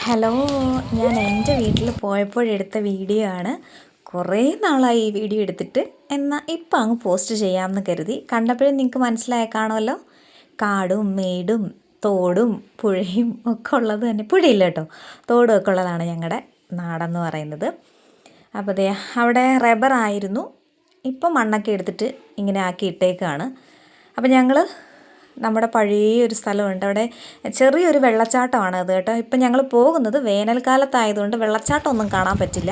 Hello, ഞാൻ എൻ്റെ വീട്ടിൽ പോയപ്പോഴെടുത്ത വീഡിയോ ആണ്. കുറേ നാളായി ഈ വീഡിയോ എടുത്തിട്ട്, എന്നാൽ ഇപ്പം അങ്ങ് പോസ്റ്റ് ചെയ്യാമെന്ന് കരുതി. കണ്ടപ്പോഴേ നിങ്ങൾക്ക് മനസ്സിലായ കാണുമല്ലോ, കാടും മേടും തോടും പുഴയും ഒക്കെ ഉള്ളത് തന്നെ. പുഴയില്ല കേട്ടോ, തോടും ഒക്കെ ഉള്ളതാണ് ഞങ്ങളുടെ നാടെന്ന് പറയുന്നത്. അപ്പോൾ ദേ അവിടെ റബ്ബറായിരുന്നു, ഇപ്പം മണ്ണൊക്കെ എടുത്തിട്ട് ഇങ്ങനെ ആക്കി ഇട്ടേക്കാണ്. അപ്പോൾ ഞങ്ങൾ നമ്മുടെ പഴയ ഒരു സ്ഥലമുണ്ട്, അവിടെ ചെറിയൊരു വെള്ളച്ചാട്ടമാണ് അത് കേട്ടോ. ഇപ്പം ഞങ്ങൾ പോകുന്നത് വേനൽക്കാലത്തായതുകൊണ്ട് വെള്ളച്ചാട്ടമൊന്നും കാണാൻ പറ്റില്ല.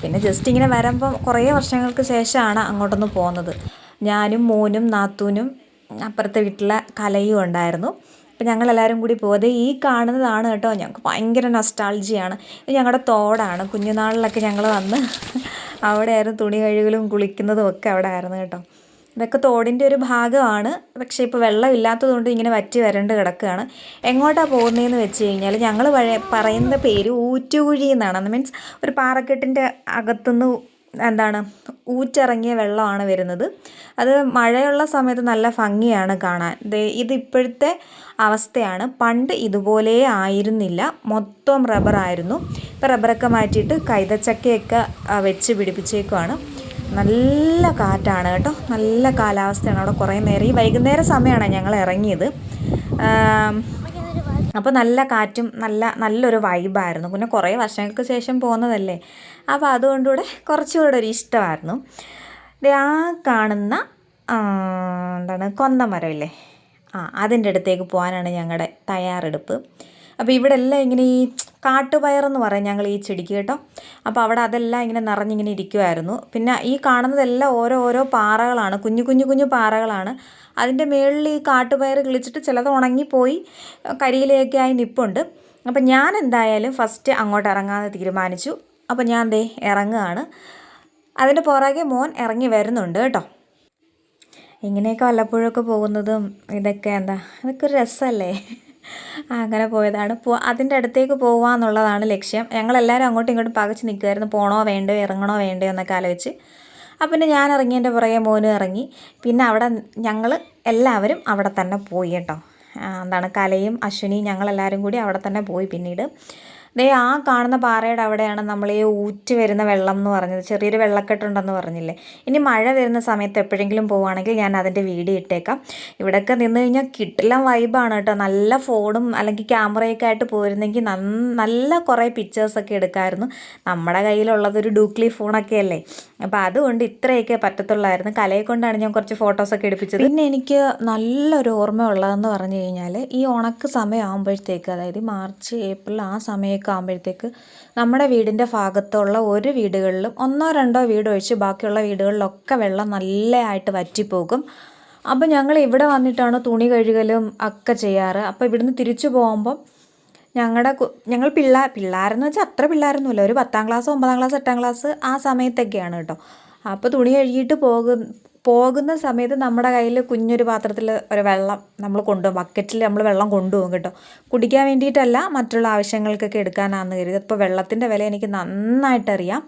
പിന്നെ ജസ്റ്റ് ഇങ്ങനെ വരുമ്പം കുറേ വർഷങ്ങൾക്ക് ശേഷമാണ് അങ്ങോട്ടൊന്ന് പോകുന്നത്. ഞാനും മോനും നാത്തൂനും അപ്പുറത്തെ വീട്ടിലെ കലയും ഉണ്ടായിരുന്നു. അപ്പം ഞങ്ങളെല്ലാവരും കൂടി പോകാതെ ഈ കാണുന്നതാണ് കേട്ടോ. ഞങ്ങൾക്ക് ഭയങ്കര നൊസ്റ്റാൾജിയാണ്. ഇത് ഞങ്ങളുടെ തോടാണ്. കുഞ്ഞുനാളിലൊക്കെ ഞങ്ങൾ വന്ന് അവിടെയായിരുന്നു തുണി കഴുകലും കുളിക്കുന്നതും ഒക്കെ അവിടെ ആയിരുന്നു കേട്ടോ. ഇതൊക്കെ തോടിൻ്റെ ഒരു ഭാഗമാണ്, പക്ഷേ ഇപ്പോൾ വെള്ളമില്ലാത്തതുകൊണ്ട് ഇങ്ങനെ വറ്റി വരണ്ട് കിടക്കുകയാണ്. എങ്ങോട്ടാണ് പോകുന്നതെന്ന് വെച്ച് കഴിഞ്ഞാൽ ഞങ്ങൾ പറയുന്ന പേര് ഊറ്റുകുഴി എന്നാണ്. മീൻസ് ഒരു പാറക്കെട്ടിൻ്റെ അകത്തുനിന്ന് ഊറ്റിറങ്ങിയ വെള്ളമാണ് വരുന്നത്. അത് മഴയുള്ള സമയത്ത് നല്ല ഭംഗിയാണ് കാണാൻ. ഇതിപ്പോഴത്തെ അവസ്ഥയാണ്. പണ്ട് ഇതുപോലെ ആയിരുന്നില്ല, മൊത്തം റബ്ബറായിരുന്നു. ഇപ്പോൾ റബ്ബറൊക്കെ മാറ്റിയിട്ട് കൈതച്ചക്കയൊക്കെ വെച്ച് പിടിപ്പിച്ചേക്കുവാണ്. നല്ല കാറ്റാണ് കേട്ടോ, നല്ല കാലാവസ്ഥയാണ് അവിടെ. കുറേ നേരം ഈ വൈകുന്നേര സമയമാണ് ഞങ്ങൾ ഇറങ്ങിയത്. അപ്പോൾ നല്ല കാറ്റും നല്ലൊരു വൈബായിരുന്നു. പിന്നെ കുറേ വർഷങ്ങൾക്ക് ശേഷം പോകുന്നതല്ലേ, അപ്പോൾ അതുകൊണ്ടുകൂടെ കുറച്ചുകൂടെ ഒരു ഇഷ്ടമായിരുന്നു. ആ കാണുന്ന കൊന്നമരമില്ലേ, അതിൻ്റെ അടുത്തേക്ക് പോകാനാണ് ഞങ്ങളുടെ തയ്യാറെടുപ്പ്. അപ്പോൾ ഇവിടെ എല്ലാം ഇങ്ങനെ ഈ കാട്ടുപയറെന്ന് പറയും ഞങ്ങൾ ഈ ചെടിക്ക് കേട്ടോ. അപ്പോൾ അവിടെ അതെല്ലാം ഇങ്ങനെ നിറഞ്ഞിങ്ങനെ ഇരിക്കുമായിരുന്നു. പിന്നെ ഈ കാണുന്നതെല്ലാം ഓരോ പാറകളാണ്, കുഞ്ഞു പാറകളാണ്. അതിൻ്റെ മുകളിൽ ഈ കാട്ടുപയർ കിളിച്ചിട്ട് ചിലത് ഉണങ്ങിപ്പോയി കരിയിലയൊക്കെ ആയി നിൽപ്പുണ്ട്. അപ്പം ഞാൻ എന്തായാലും ഫസ്റ്റ് അങ്ങോട്ട് ഇറങ്ങാമെന്ന് തീരുമാനിച്ചു. അപ്പോൾ ഞാൻ ഇറങ്ങുകയാണ്. അതിൻ്റെ പുറകെ മോൻ ഇറങ്ങി വരുന്നുണ്ട് കേട്ടോ. ഇങ്ങനെയൊക്കെ വല്ലപ്പോഴൊക്കെ പോകുന്നതും ഇതൊക്കെ അതൊക്കെ ഒരു രസമല്ലേ. അങ്ങനെ പോയതാണ്. അതിൻ്റെ അടുത്തേക്ക് പോകുക എന്നുള്ളതാണ് ലക്ഷ്യം. ഞങ്ങളെല്ലാവരും അങ്ങോട്ടും ഇങ്ങോട്ടും പകച്ച് നിൽക്കുമായിരുന്നു, പോകണോ വേണ്ടയോ ഇറങ്ങണോ വേണ്ടയോ എന്നൊക്കെ ആലോചിച്ച്. അപ്പം പിന്നെ ഞാൻ ഇറങ്ങിയതിൻ്റെ പുറകെ മോനും ഇറങ്ങി. പിന്നെ അവിടെ ഞങ്ങൾ എല്ലാവരും അവിടെ തന്നെ പോയി കേട്ടോ. കലയും അശ്വിനിയും ഞങ്ങളെല്ലാവരും കൂടി അവിടെ തന്നെ പോയി. പിന്നീട് ആ കാണുന്ന പാറയുടെ അവിടെയാണ് നമ്മൾ ഈ ഊറ്റ് വരുന്ന വെള്ളം എന്ന് പറഞ്ഞത്. ചെറിയൊരു വെള്ളക്കെട്ടുണ്ടെന്ന് പറഞ്ഞില്ലേ. ഇനി മഴ വരുന്ന സമയത്ത് എപ്പോഴെങ്കിലും പോവുകയാണെങ്കിൽ ഞാൻ അതിൻ്റെ വീഡിയോ ഇട്ടേക്കാം. ഇവിടെയൊക്കെ നിന്ന് കഴിഞ്ഞാൽ കിട്ടില്ല വൈബാണ് കേട്ടോ. നല്ല ഫോണും അല്ലെങ്കിൽ ക്യാമറയൊക്കെ ആയിട്ട് പോയിരുന്നെങ്കിൽ നല്ല കുറേ പിക്ചേഴ്സൊക്കെ എടുക്കാമായിരുന്നു. നമ്മുടെ കയ്യിലുള്ളതൊരു ഡൂക്ലി ഫോണൊക്കെ അല്ലേ, അപ്പോൾ അതുകൊണ്ട് ഇത്രയൊക്കെ പറ്റത്തുള്ളായിരുന്നു. കലയെ കൊണ്ടാണ് ഞാൻ കുറച്ച് ഫോട്ടോസൊക്കെ എടുപ്പിച്ചത്. പിന്നെ എനിക്ക് നല്ലൊരു ഓർമ്മ ഉള്ളതെന്ന് പറഞ്ഞു കഴിഞ്ഞാൽ ഈ ഉണക്ക് സമയമാകുമ്പോഴത്തേക്ക്, അതായത് മാർച്ച് ഏപ്രിൽ ആ സമയമൊക്കെ ആകുമ്പോഴത്തേക്ക് നമ്മുടെ വീടിൻ്റെ ഭാഗത്തുള്ള ഒരു വീടുകളിലും 1-2 വീട് ഒഴിച്ച് ബാക്കിയുള്ള വീടുകളിലൊക്കെ വെള്ളം നല്ലതായിട്ട് വറ്റിപ്പോകും. അപ്പോൾ ഞങ്ങൾ ഇവിടെ വന്നിട്ടാണ് തുണി കഴുകലും ഒക്കെ ചെയ്യാറ്. അപ്പോൾ ഇവിടുന്ന് തിരിച്ചു പോകുമ്പം ഞങ്ങൾ പിള്ളേരെന്ന് വെച്ചാൽ അത്ര പിള്ളേരൊന്നുമില്ല, ഒരു 10ാം ക്ലാസ് 9ാം ക്ലാസ് 8ാം ക്ലാസ് ആ സമയത്തൊക്കെയാണ് കേട്ടോ. അപ്പോൾ തുണി കഴുകിയിട്ട് പോകുന്ന സമയത്ത് നമ്മുടെ കയ്യിൽ കുഞ്ഞൊരു പാത്രത്തിൽ ഒരു വെള്ളം നമ്മൾ കൊണ്ടുപോകും. ബക്കറ്റിൽ നമ്മൾ വെള്ളം കൊണ്ടുപോകും കേട്ടോ. കുടിക്കാൻ വേണ്ടിയിട്ടല്ല, മറ്റുള്ള ആവശ്യങ്ങൾക്കൊക്കെ എടുക്കാനാണെന്ന് കരുതി. അപ്പോൾ വെള്ളത്തിൻ്റെ വില എനിക്ക് നന്നായിട്ടറിയാം.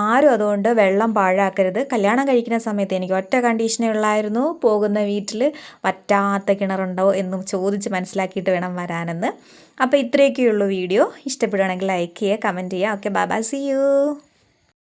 ആരും അതുകൊണ്ട് വെള്ളം പാഴാക്കരുത്. കല്യാണം കഴിക്കുന്ന സമയത്ത് എനിക്ക് ഒറ്റ കണ്ടീഷനേ ഉള്ളായിരുന്നു, പോകുന്ന വീട്ടിൽ വറ്റാത്ത കിണറുണ്ടോ എന്നും ചോദിച്ച് മനസ്സിലാക്കിയിട്ട് വേണം വരാനെന്ന്. അപ്പോൾ ഇത്രയൊക്കെയുള്ളൂ വീഡിയോ. ഇഷ്ടപ്പെടുകയാണെങ്കിൽ ലൈക്ക് ചെയ്യുക, കമൻറ്റ് ചെയ്യുക. Okay, bye bye, see U.